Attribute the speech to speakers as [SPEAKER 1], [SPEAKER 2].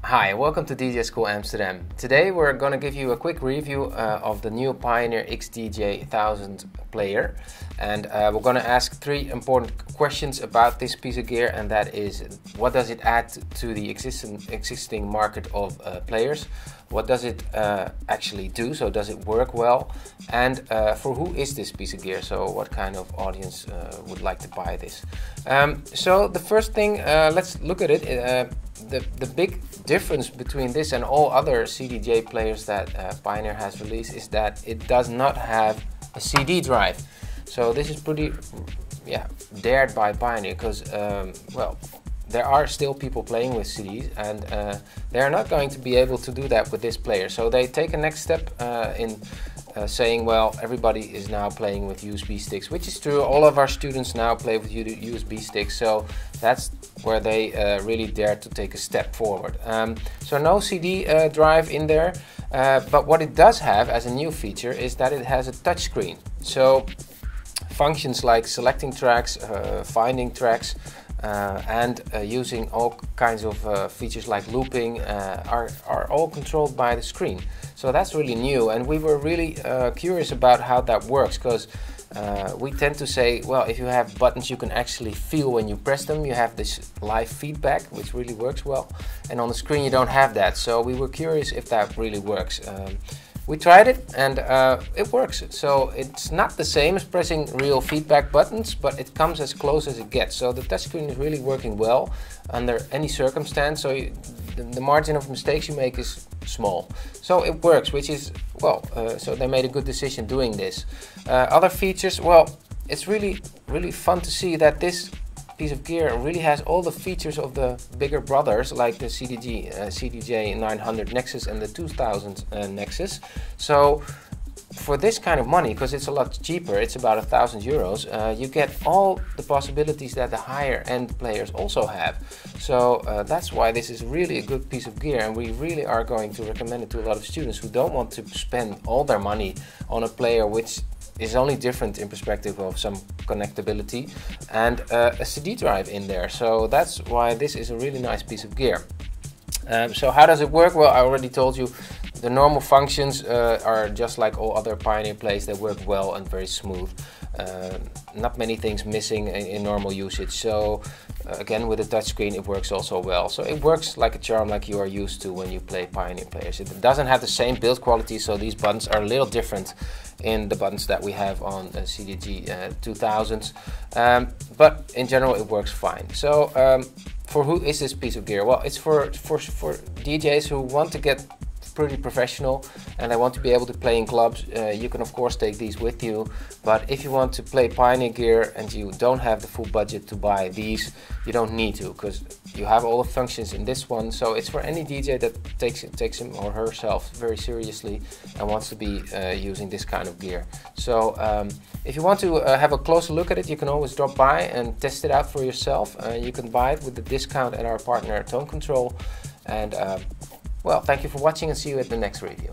[SPEAKER 1] Hi, welcome to DJ School Amsterdam. Today we're going to give you a quick review of the new Pioneer XDJ1000 player, and we're going to ask three important questions about this piece of gear, and that is, what does it add to the existing market of players? What does it actually do? So does it work well? And for who is this piece of gear? So what kind of audience would like to buy this? So the first thing, let's look at it. The big difference between this and all other CDJ players that Pioneer has released is that it does not have a CD drive. So this is pretty dared by Pioneer, because well, there are still people playing with CDs, and they are not going to be able to do that with this player. So they take a next step in saying, well, everybody is now playing with USB sticks, which is true. All of our students now play with USB sticks, so that's where they really dare to take a step forward. So no CD drive in there, but what it does have as a new feature is that it has a touchscreen. So functions like selecting tracks, finding tracks, and using all kinds of features like looping are all controlled by the screen. So that's really new, and we were really curious about how that works, because we tend to say, well, if you have buttons you can actually feel when you press them, you have this live feedback, which really works well, and on the screen you don't have that. So we were curious if that really works. We tried it, and it works. So it's not the same as pressing real feedback buttons, but it comes as close as it gets. So the touchscreen is really working well under any circumstance. So the margin of mistakes you make is small. So it works, which is, well, so they made a good decision doing this. Other features, well, it's really fun to see that this piece of gear really has all the features of the bigger brothers, like the XDJ-1000 Nexus and the 2000 Nexus. So for this kind of money, because it's a lot cheaper, it's about €1,000, you get all the possibilities that the higher end players also have. So that's why this is really a good piece of gear, and we really are going to recommend it to a lot of students who don't want to spend all their money on a player which is only different in perspective of some connectability and a CD drive in there. So that's why this is a really nice piece of gear. So how does it work? Well, I already told you the normal functions are just like all other Pioneer plays. They work well and very smooth. Not many things missing in normal usage. So again, with the touchscreen it works also well. So it works like a charm, like you are used to when you play Pioneer players. It doesn't have the same build quality, so these buttons are a little different in the buttons that we have on the XDJ-1000s, but in general it works fine. So for who is this piece of gear? Well, it's for DJs who want to get pretty professional and they want to be able to play in clubs. You can of course take these with you, but if you want to play Pioneer gear and you don't have the full budget to buy these, you don't need to, because you have all the functions in this one. So it's for any DJ that takes him or herself very seriously and wants to be using this kind of gear. So if you want to have a closer look at it, you can always drop by and test it out for yourself. You can buy it with the discount at our partner Tone Control. And well, thank you for watching, and see you at the next review.